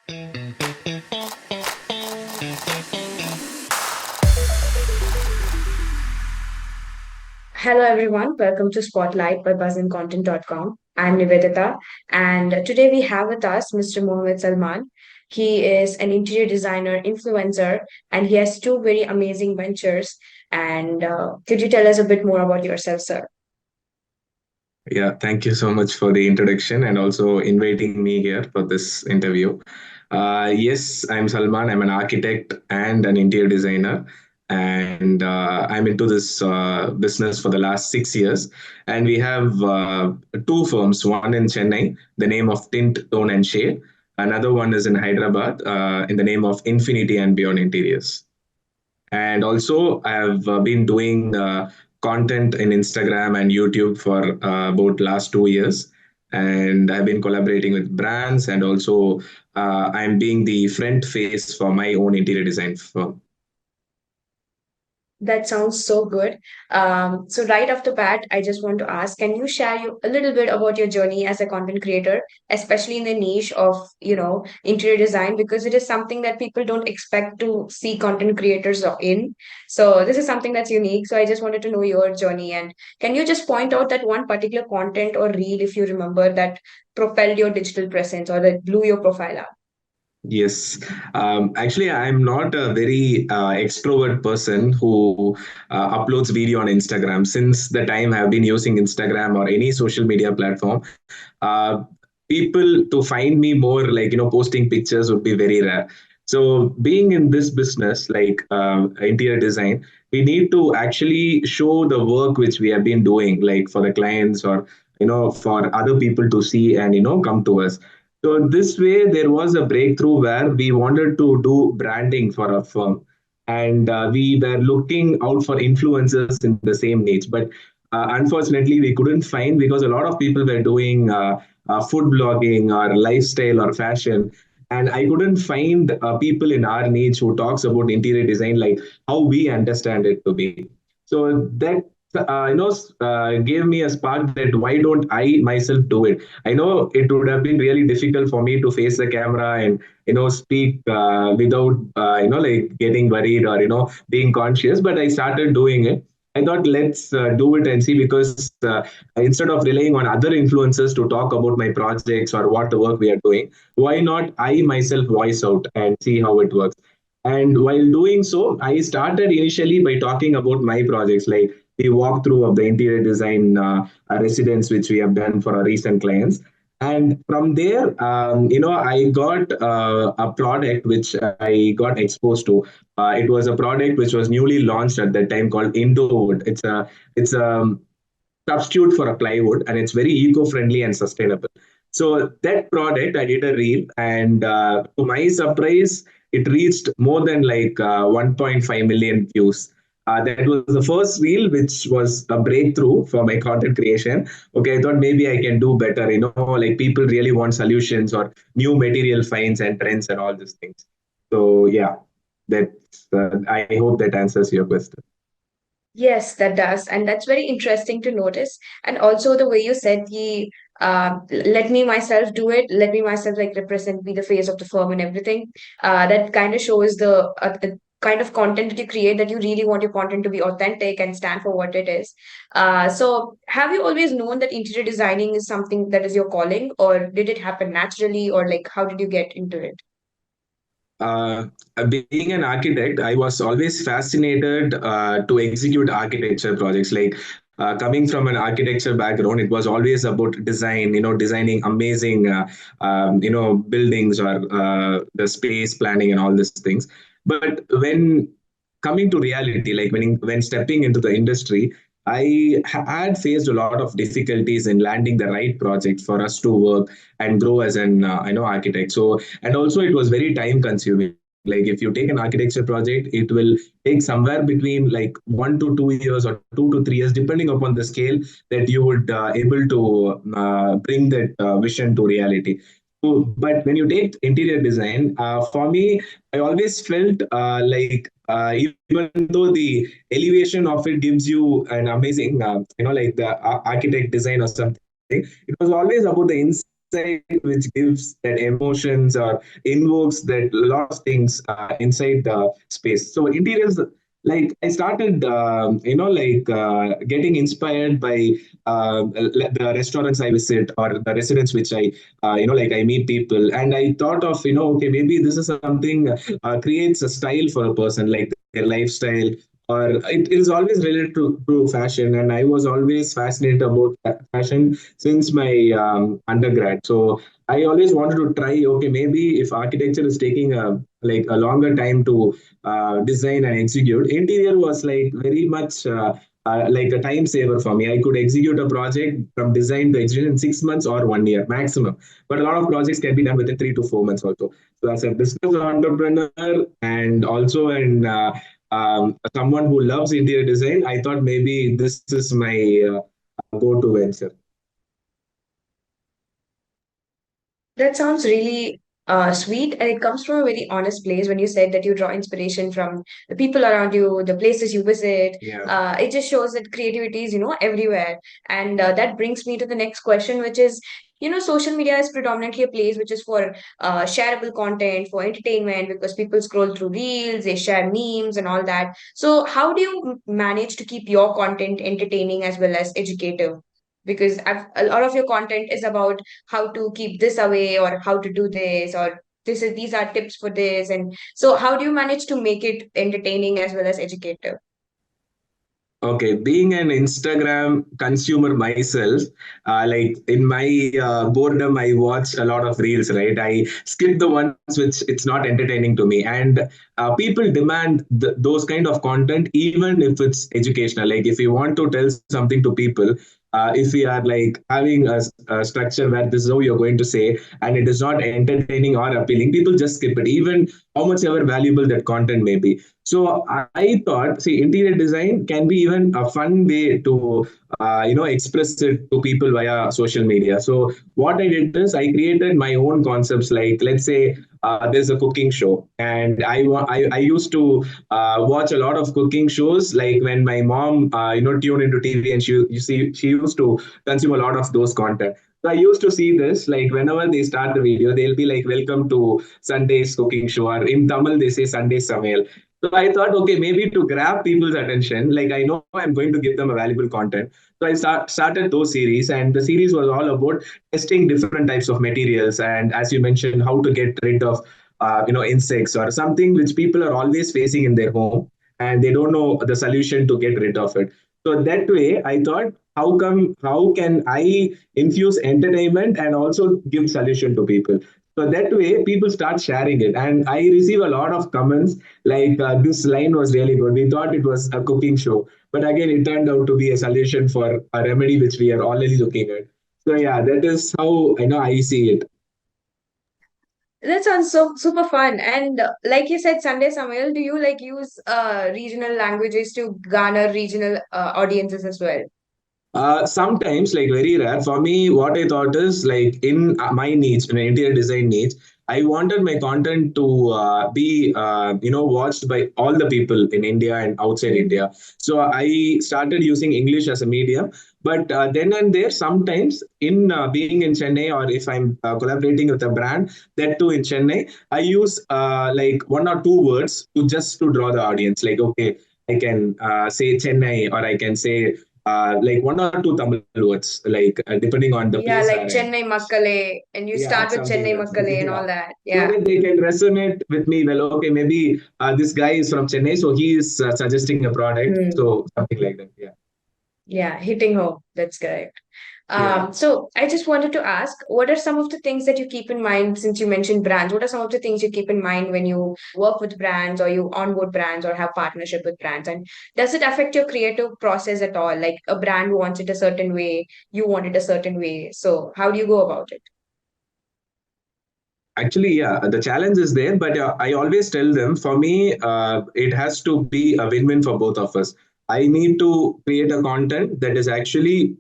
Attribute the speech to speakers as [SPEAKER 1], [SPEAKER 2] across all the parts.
[SPEAKER 1] Hello, everyone. Welcome to Spotlight by BuzzInContent.com. I'm Nivedita, and today we have with us Mr. Mohd Salman. He is an interior designer, influencer, and he has two very amazing ventures. And could you tell us a bit more about yourself, sir?
[SPEAKER 2] Yeah, thank you so much for the introduction and also inviting me here for this interview. Yes, I'm Salman. I'm an architect and an interior designer, and I'm into this business for the last 6 years. And we have two firms, one in Chennai, the name of Tint, Tone, and Shade. Another one is in Hyderabad, in the name of Infinity and Beyond Interiors. And also I've been doing content in Instagram and YouTube for about last 2 years, and I've been collaborating with brands, and also I'm being the front face for my own interior design firm.
[SPEAKER 1] That sounds so good. So right off the bat, I just want to ask, can you share a little bit about your journey as a content creator, especially in the niche of, interior design, because it is something that people don't expect to see content creators in. So this is something that's unique. So I just wanted to know your journey. And can you just point out that one particular content or reel, if you remember, that propelled your digital presence or that blew your profile up?
[SPEAKER 2] Yes, actually, I'm not a very extrovert person who uploads video on Instagram. Since the time I've been using Instagram or any social media platform, uh, people to find me more like posting pictures would be very rare. So being in this business like interior design, we need to actually show the work which we have been doing, like for the clients or for other people to see and come to us. So this way, there was a breakthrough where we wanted to do branding for our firm, and we were looking out for influencers in the same niche. But unfortunately, we couldn't find, because a lot of people were doing food blogging or lifestyle or fashion, and I couldn't find people in our niche who talks about interior design like how we understand it to be. So that gave me a spark that why don't I myself do it. I know it would have been really difficult for me to face the camera and speak without like getting worried or being conscious, but I started doing it. I thought let's do it and see, because instead of relying on other influencers to talk about my projects or what the work we are doing, why not I myself voice out and see how it works. And while doing so, I started initially by talking about my projects, like the walkthrough of the interior design residence, which we have done for our recent clients. And from there, I got a product which I got exposed to. It was a product which was newly launched at that time called Indowood. It's a substitute for a plywood, and it's very eco-friendly and sustainable. So that product, I did a reel, and to my surprise, it reached more than like 1.5 million views. That was the first reel, which was a breakthrough for my content creation. Okay, I thought maybe I can do better. Like people really want solutions or new material finds and trends and all these things. So yeah, that's. I hope that answers your question.
[SPEAKER 1] Yes, that does. And that's very interesting to notice. And also the way you said let me myself do it, let me myself like represent, be the face of the firm and everything. That kind of shows the kind of content that you create, that you really want your content to be authentic and stand for what it is. So have you always known that interior designing is something that is your calling, or did it happen naturally, or like how did you get into it?
[SPEAKER 2] uh, Being an architect, I was always fascinated to execute architecture projects. Like coming from an architecture background, it was always about design. Designing amazing, buildings or the space planning and all these things. But when coming to reality, like when stepping into the industry, I had faced a lot of difficulties in landing the right project for us to work and grow as an architect. So, and also it was very time consuming. Like if you take an architecture project, it will take somewhere between like 1 to 2 years or 2 to 3 years, depending upon the scale that you would able to bring that vision to reality. So, but when you take interior design, for me, I always felt like even though the elevation of it gives you an amazing, like the architect design or something, it was always about the inside inside which gives that emotions or invokes that lot of things inside the space. So interiors, like I started like getting inspired by the restaurants I visit or the residents which I like I meet people, and I thought of, okay, maybe this is something creates a style for a person, like their lifestyle, or it is always related to fashion. And I was always fascinated about fashion since my undergrad. So I always wanted to try, okay, maybe if architecture is taking a longer time to design and execute, interior was like very much like a time saver for me. I could execute a project from design to execution in 6 months or 1 year maximum. But a lot of projects can be done within 3 to 4 months also. So as a business entrepreneur and also an someone who loves interior design, I thought maybe this is my go-to venture.
[SPEAKER 1] That sounds really sweet, and it comes from a very honest place when you said that you draw inspiration from the people around you, the places you visit.
[SPEAKER 2] Yeah.
[SPEAKER 1] It just shows that creativity is, everywhere. And that brings me to the next question, which is, social media is predominantly a place which is for shareable content, for entertainment, because people scroll through reels, they share memes and all that. So, how do you manage to keep your content entertaining as well as educative? Because a lot of your content is about how to keep this away or how to do this or these are tips for this, and so how do you manage to make it entertaining as well as educative?
[SPEAKER 2] Okay, being an Instagram consumer myself, like in my boredom, I watch a lot of reels, right? I skip the ones which it's not entertaining to me, and people demand those kind of content, even if it's educational. Like if you want to tell something to people, if we are like having a structure where this is how you're going to say, and it is not entertaining or appealing, people just skip it, even how much ever valuable that content may be. So I thought, see, interior design can be even a fun way to, express it to people via social media. So what I did is I created my own concepts. Like, let's say there's a cooking show, and I used to watch a lot of cooking shows. Like when my mom, tuned into TV, and she used to consume a lot of those content. So I used to see this, like whenever they start the video, they'll be like, "Welcome to Sunday's cooking show," or in Tamil they say Sunday Samail. So I thought, okay, maybe to grab people's attention, like I know I'm going to give them a valuable content. So I started those series, and the series was all about testing different types of materials, and as you mentioned, how to get rid of insects or something which people are always facing in their home, and they don't know the solution to get rid of it. So that way, I thought, how can I infuse entertainment and also give solution to people? So that way, people start sharing it, and I receive a lot of comments like this line was really good. We thought it was a cooking show, but again, it turned out to be a solution for a remedy which we are already looking at. So yeah, that is how I see it.
[SPEAKER 1] That sounds so super fun. And like you said, Sunday Samuel, do you like use regional languages to garner regional audiences as well?
[SPEAKER 2] Sometimes, like very rare. For me, what I thought is like in my needs, in interior design needs, I wanted my content to be, watched by all the people in India and outside India. So I started using English as a medium. But then and there, sometimes in being in Chennai, or if I'm collaborating with a brand, that too in Chennai, I use like one or two words to just to draw the audience. Like, okay, I can say Chennai, or I can say like one or two Tamil words, like depending on the
[SPEAKER 1] Yeah,
[SPEAKER 2] place
[SPEAKER 1] like
[SPEAKER 2] where I am.
[SPEAKER 1] Chennai Makkale, and you
[SPEAKER 2] Yeah,
[SPEAKER 1] start with
[SPEAKER 2] something
[SPEAKER 1] Chennai
[SPEAKER 2] like
[SPEAKER 1] Makkale and
[SPEAKER 2] yeah.
[SPEAKER 1] all that.
[SPEAKER 2] So
[SPEAKER 1] Yeah.
[SPEAKER 2] that they can resonate with me. Well, okay, maybe this guy is from Chennai, so he is suggesting a product.
[SPEAKER 1] Hmm.
[SPEAKER 2] So something like that. Yeah.
[SPEAKER 1] Yeah, hitting home. That's correct.
[SPEAKER 2] Yeah.
[SPEAKER 1] So I just wanted to ask, what are some of the things that you keep in mind since you mentioned brands? What are some of the things you keep in mind when you work with brands or you onboard brands or have partnership with brands? And does it affect your creative process at all? Like a brand wants it a certain way, you want it a certain way. So how do you go about it?
[SPEAKER 2] Actually, yeah, the challenge is there, but I always tell them, for me, it has to be a win-win for both of us. I need to create a content that is actually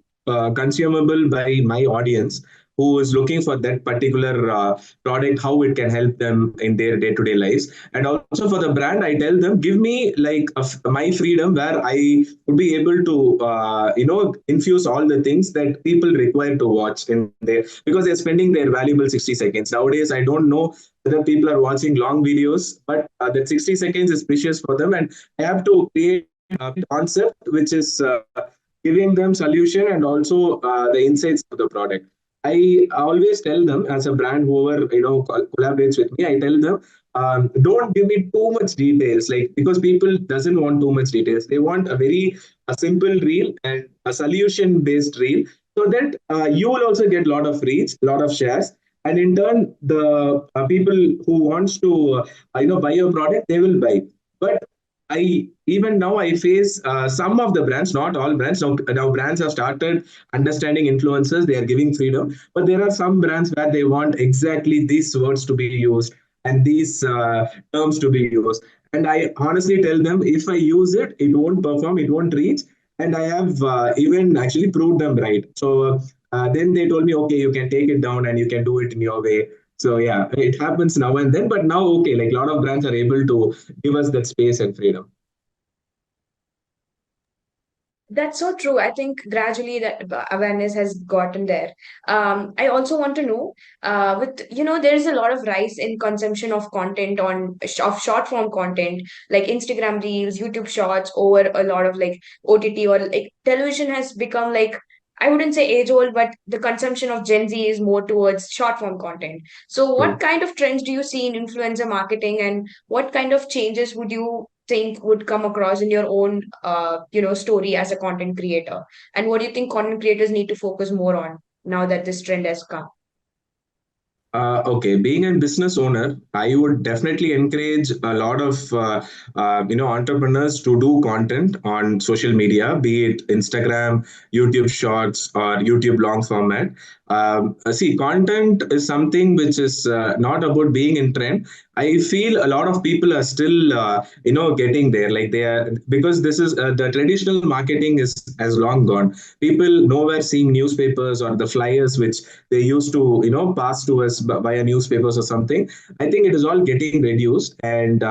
[SPEAKER 2] consumable by my audience, who is looking for that particular product, how it can help them in their day-to-day lives. And also for the brand, I tell them, give me like my freedom where I would be able to infuse all the things that people require to watch in there, because they're spending their valuable 60 seconds. Nowadays, I don't know whether people are watching long videos, but that 60 seconds is precious for them, and I have to create a concept which is giving them solution and also the insights of the product. I always tell them, as a brand, whoever collaborates with me, I tell them, don't give me too much details, like, because people doesn't want too much details. They want a simple reel and a solution based reel, so that you will also get a lot of reach, a lot of shares, and in turn the people who wants to buy your product, they will buy. But I even now I face some of the brands, not all brands. Now brands have started understanding influencers. They are giving freedom, but there are some brands where they want exactly these words to be used and these terms to be used. And I honestly tell them, if I use it, it won't perform, it won't reach. And I have even actually proved them right. So then they told me, okay, you can take it down and you can do it in your way. So yeah, it happens now and then, but now okay, like a lot of brands are able to give us that space and freedom.
[SPEAKER 1] That's so true. I think gradually that awareness has gotten there. I also want to know, there is a lot of rise in consumption of content of short form content like Instagram Reels, YouTube Shorts, over a lot of like OTT, or like television has become like, I wouldn't say age old, but the consumption of Gen Z is more towards short form content. So, what
[SPEAKER 2] True.
[SPEAKER 1] kind of trends do you see in influencer marketing, and what kind of changes would you think would come across in your own story as a content creator, and what do you think content creators need to focus more on now that this trend has come?
[SPEAKER 2] Okay, being a business owner, I would definitely encourage a lot of entrepreneurs to do content on social media, be it Instagram, YouTube Shorts, or YouTube long format. See, content is something which is not about being in trend. I feel a lot of people are still getting there, like they are, because this is the traditional marketing is has long gone. People nowhere seeing newspapers or the flyers which they used to pass to us via newspapers or something. I think it is all getting reduced, and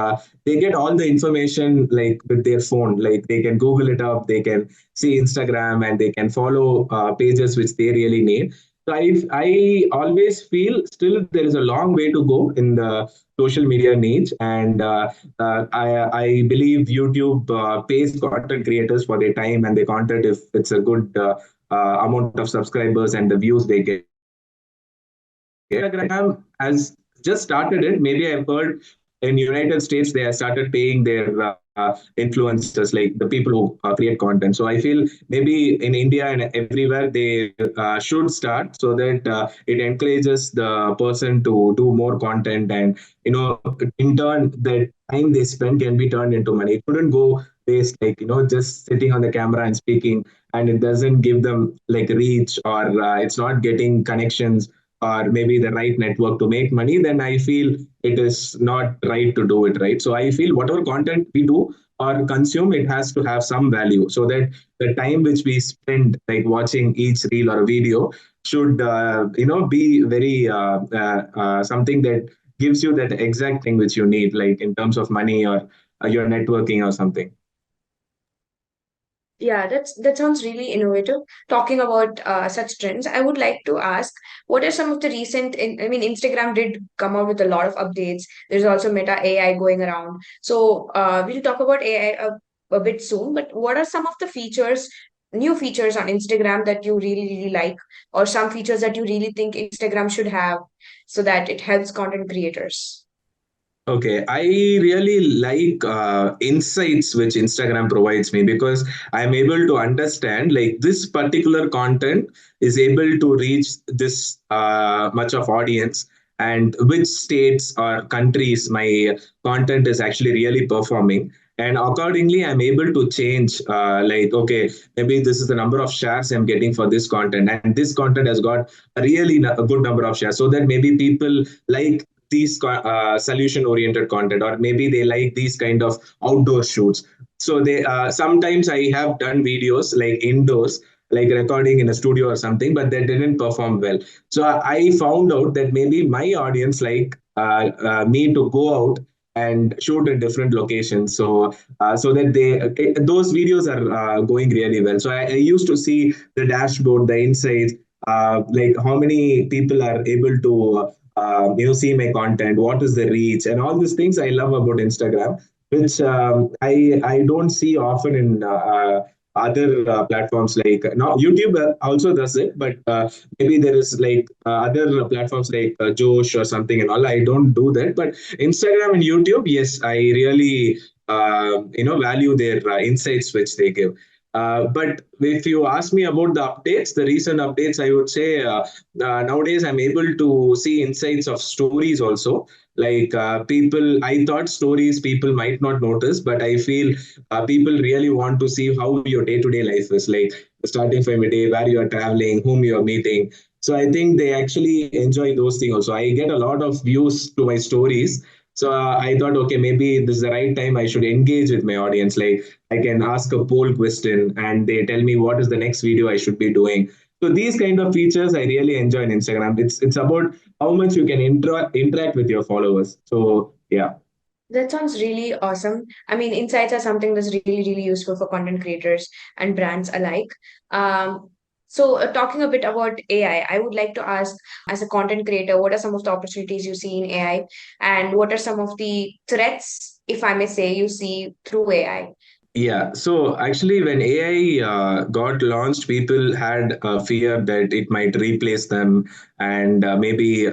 [SPEAKER 2] they get all the information like with their phone. Like they can Google it up, they can see Instagram, and they can follow pages which they really need. So I always feel still there is a long way to go in the social media niche, and I believe YouTube pays content creators for their time and their content if it's a good amount of subscribers and the views they get. Instagram has just started it. Maybe I've heard in United States they have started paying their influencers, like the people who create content. So I feel maybe in India and everywhere they should start, so that it encourages the person to do more content, and in turn the time they spend can be turned into money. It shouldn't go waste, like just sitting on the camera and speaking, and it doesn't give them like reach, or it's not getting connections or maybe the right network to make money. Then I feel it is not right to do it, right? So I feel whatever content we do or consume, it has to have some value, so that the time which we spend like watching each reel or video should be very something that gives you that exact thing which you need, like in terms of money or your networking or something.
[SPEAKER 1] Yeah, that sounds really innovative. Talking about such trends, I would like to ask, what are some of the I mean, Instagram did come out with a lot of updates. There's also Meta AI going around. So we'll talk about AI a bit soon, but what are some of the new features on Instagram that you really, really like, or some features that you really think Instagram should have so that it helps content creators?
[SPEAKER 2] Okay, I really like insights which Instagram provides me, because I'm able to understand like this particular content is able to reach this much of audience, and which states or countries my content is actually really performing. And accordingly, I'm able to change, like, okay, maybe this is the number of shares I'm getting for this content, and this content has got a good number of shares, so that maybe people like these solution oriented content, or maybe they like these kind of outdoor shoots. So they sometimes I have done videos like indoors, like recording in a studio or something, but that didn't perform well. So I found out that maybe my audience like me to go out and shoot in different locations. So that those videos are going really well. So I used to see the dashboard, the insights, like how many people are able to see my content, what is the reach, and all these things I love about Instagram, which I don't see often in other platforms. Like now YouTube also does it, but maybe there is like other platforms like Josh or something and all. I don't do that, but Instagram and YouTube, yes, I really value their insights which they give. But if you ask me about the updates, the recent updates, I would say nowadays I'm able to see insights of stories also. Like I thought stories people might not notice, but I feel people really want to see how your day to day life is, like starting from a day, where you are traveling, whom you are meeting. So I think they actually enjoy those things also. I get a lot of views to my stories. So I thought, okay, maybe this is the right time I should engage with my audience. Like I can ask a poll question and they tell me what is the next video I should be doing. So these kind of features I really enjoy in Instagram. It's about how much you can interact with your followers. So yeah.
[SPEAKER 1] That sounds really awesome. I mean, insights are something that's really, really useful for content creators and brands alike. Talking a bit about AI, I would like to ask, as a content creator, what are some of the opportunities you see in AI, and what are some of the threats, if I may say, you see through AI?
[SPEAKER 2] Yeah, so actually, when AI got launched, people had a fear that it might replace them, and maybe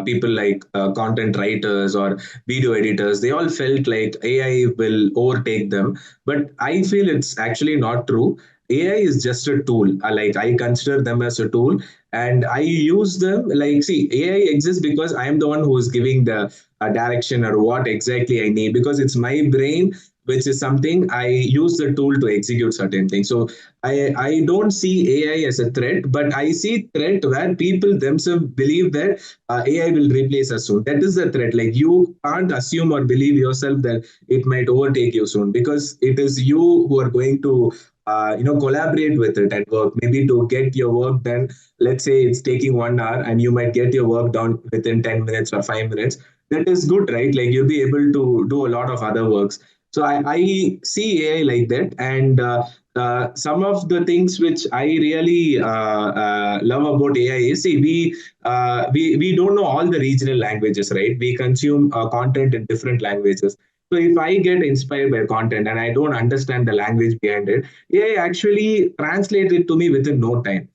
[SPEAKER 2] people like content writers or video editors, they all felt like AI will overtake them. But I feel it's actually not true. AI is just a tool. Like I consider them as a tool, and I use them. Like, see, AI exists because I am the one who is giving the direction or what exactly I need, because it's my brain which is something I use the tool to execute certain things. So I don't see AI as a threat, but I see threat where people themselves believe that AI will replace us soon. That is the threat. Like you can't assume or believe yourself that it might overtake you soon, because it is you who are going to collaborate with it at work, maybe to get your work done. Let's say it's taking 1 hour and you might get your work done within 10 minutes or 5 minutes. That is good, right? Like you'll be able to do a lot of other works. So I see AI like that, and some of the things which I really love about AI is, see, we don't know all the regional languages, right? We consume content in different languages. So if I get inspired by content and I don't understand the language behind it, AI actually translates it to me within no time.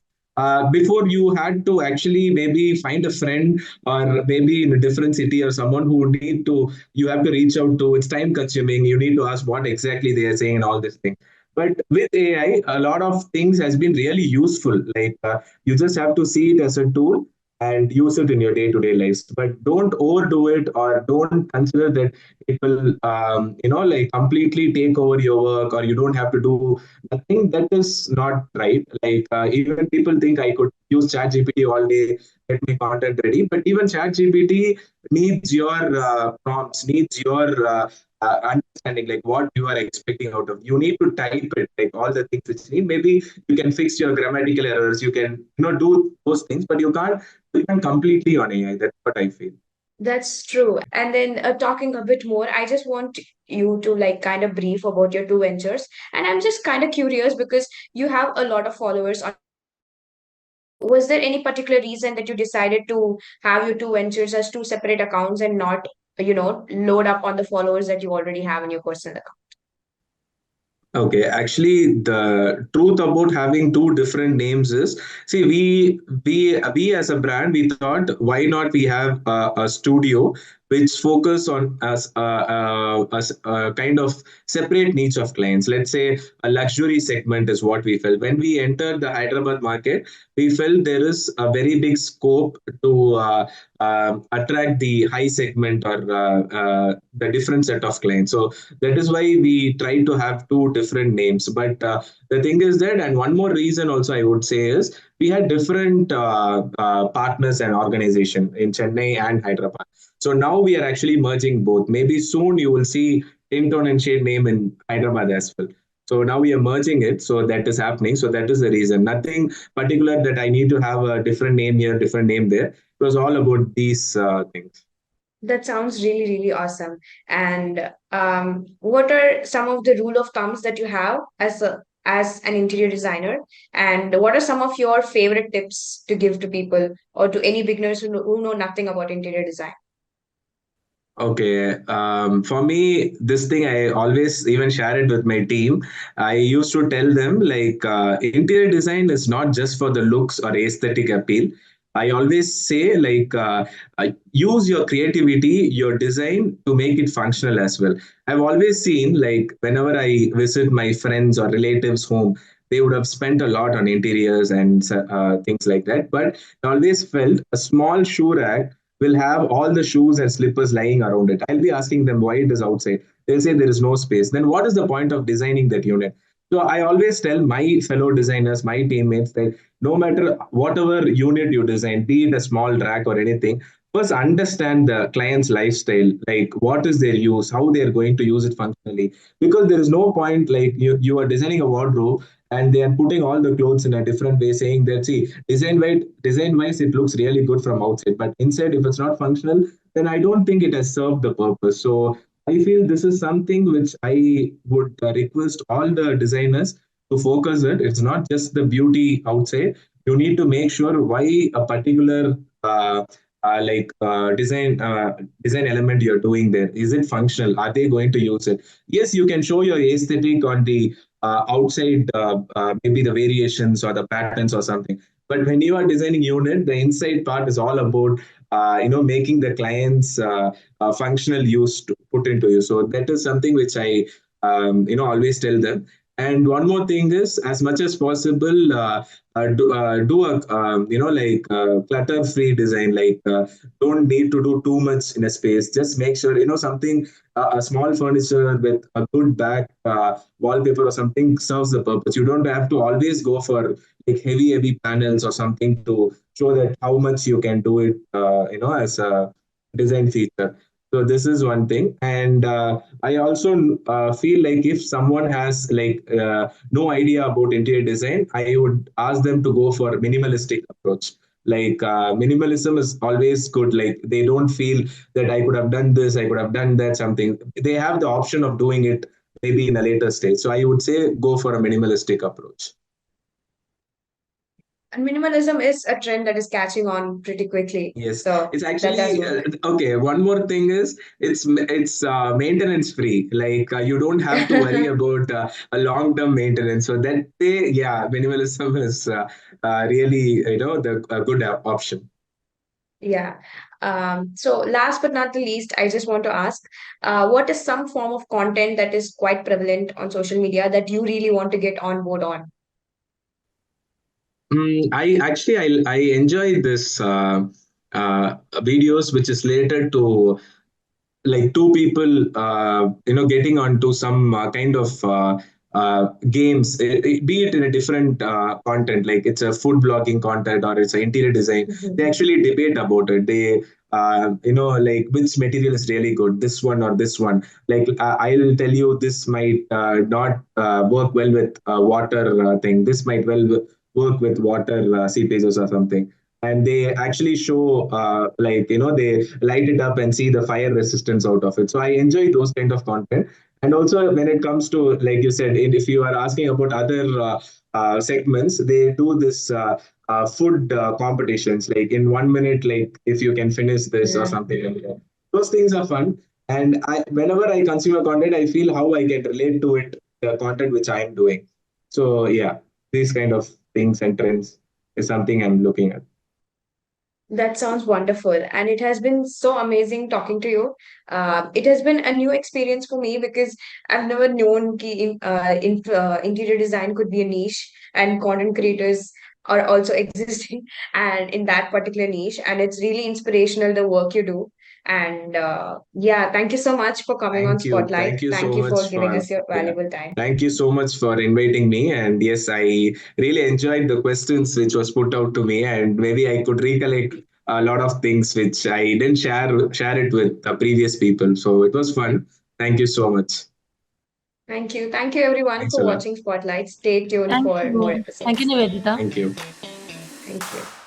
[SPEAKER 2] Before, you had to actually maybe find a friend, or maybe in a different city, or someone who need to you have to reach out to. It's time consuming. You need to ask what exactly they are saying and all this thing. But with AI, a lot of things has been really useful. Like you just have to see it as a tool and use it in your day-to-day lives. But don't overdo it, or don't consider that it will, like completely take over your work, or you don't have to do nothing. That is not right. Like even people think I could use ChatGPT all day, get my content ready. But even ChatGPT needs your prompts, needs your understanding, like what you are expecting out of. You need to type it, like all the things which you need. Maybe you can fix your grammatical errors. You can do those things, but you can't depend completely on AI. That's what I feel.
[SPEAKER 1] That's true. And then talking a bit more, I just want you to like kind of brief about your two ventures. And I'm just kind of curious because you have a lot of followers on your personal account. Was there any particular reason that you decided to have your two ventures as two separate accounts and not, load up on the followers that you already have in your personal account?
[SPEAKER 2] Okay, actually, the truth about having two different names is, see, we as a brand, we thought, why not we have a studio which focus on as a kind of separate niche of clients. Let's say a luxury segment is what we felt when we entered the Hyderabad market. We felt there is a very big scope to attract the high segment, or the different set of clients. So that is why we try to have two different names. But the thing is that, and one more reason also I would say is, we had different partners and organization in Chennai and Hyderabad. So now we are actually merging both. Maybe soon you will see Tintone and Shade name in Hyderabad as well. So now we are merging it. So that is happening. So that is the reason. Nothing particular that I need to have a different name here, different name there. It was all about these things.
[SPEAKER 1] That sounds really, really awesome. And what are some of the rule of thumbs that you have as an interior designer? And what are some of your favorite tips to give to people or to any beginners who know nothing about interior design?
[SPEAKER 2] Okay. For me, this thing I always even share it with my team. I used to tell them like interior design is not just for the looks or aesthetic appeal. I always say like use your creativity, your design to make it functional as well. I've always seen like whenever I visit my friends or relatives' home, they would have spent a lot on interiors and things like that. But I always felt a small shoe rack will have all the shoes and slippers lying around it. I'll be asking them why it is outside. They'll say there is no space. Then what is the point of designing that unit? So I always tell my fellow designers, my teammates that no matter whatever unit you design, be it a small rack or anything, first understand the client's lifestyle, like what is their use, how they are going to use it functionally. Because there is no point like you are designing a wardrobe and they are putting all the clothes in a different way, saying that see design wise it looks really good from outside, but inside if it's not functional, then I don't think it has served the purpose. So I feel this is something which I would request all the designers to focus it. It's not just the beauty outside. You need to make sure why a particular design element you're doing there, is it functional, are they going to use it? Yes, you can show your aesthetic on the outside, maybe the variations or the patterns or something. But when you are designing unit, the inside part is all about making the client's functional use to put into you. So that is something which I always tell them. And one more thing is, as much as possible, do a clutter free design. Like don't need to do too much in a space. Just make sure something, a small furniture with a good back wallpaper or something serves the purpose. You don't have to always go for like heavy panels or something to show that how much you can do it, as a design feature. So this is one thing. And I also feel like if someone has like no idea about interior design, I would ask them to go for minimalistic approach. Like minimalism is always good. Like they don't feel that I could have done this, I could have done that, something. They have the option of doing it maybe in a later stage. So I would say go for a minimalistic approach.
[SPEAKER 1] And minimalism is a trend that is catching on pretty quickly.
[SPEAKER 2] Yes,
[SPEAKER 1] So
[SPEAKER 2] it's
[SPEAKER 1] that does
[SPEAKER 2] actually
[SPEAKER 1] work.
[SPEAKER 2] okay. One more thing is it's maintenance free. Like you don't have to worry about a long term maintenance. So that way, yeah, minimalism is really the a good option.
[SPEAKER 1] Yeah. So last but not the least, I just want to ask, what is some form of content that is quite prevalent on social media that you really want to get on board on?
[SPEAKER 2] I enjoy this videos which is related to like two people getting onto some kind of games, be it in a different content, like it's a food blogging content or it's an interior design. They
[SPEAKER 1] Mhm.
[SPEAKER 2] actually debate about it. They like which material is really good, this one or this one. Like I'll tell you this might not work well with water thing, this might work with water seepages or something. And they actually show like they light it up and see the fire resistance out of it. So I enjoy those kind of content. And also when it comes to, like you said, if you are asking about other segments, they do this food competitions, like in 1 minute, like if you can finish this or
[SPEAKER 1] Yeah.
[SPEAKER 2] something like that. Those things are fun. And whenever I consume a content, I feel how I can relate to it, the content which I am doing. So yeah, these kind of things and trends is something I'm looking at.
[SPEAKER 1] That sounds wonderful. And it has been so amazing talking to you. It has been a new experience for me because I've never known interior design could be a niche and content creators are also existing and in that particular niche. And it's really inspirational the work you do. And yeah, thank you so much for coming on
[SPEAKER 2] Thank you.
[SPEAKER 1] Spotlight.
[SPEAKER 2] Thank you
[SPEAKER 1] Thank
[SPEAKER 2] so
[SPEAKER 1] you for
[SPEAKER 2] much
[SPEAKER 1] giving
[SPEAKER 2] for,
[SPEAKER 1] us your
[SPEAKER 2] yeah.
[SPEAKER 1] valuable time.
[SPEAKER 2] Thank you so much for inviting me. And yes, I really enjoyed the questions which was put out to me, and maybe I could recollect a lot of things which I didn't share it with the previous people. So it was fun. Thank you so much.
[SPEAKER 1] Thank you everyone
[SPEAKER 2] Thanks
[SPEAKER 1] for
[SPEAKER 2] a lot.
[SPEAKER 1] watching Spotlight. Stay tuned
[SPEAKER 3] Thank
[SPEAKER 1] for more
[SPEAKER 3] you. Thank you,
[SPEAKER 1] episodes.
[SPEAKER 3] Nivedita.
[SPEAKER 2] Thank you.
[SPEAKER 1] Thank you.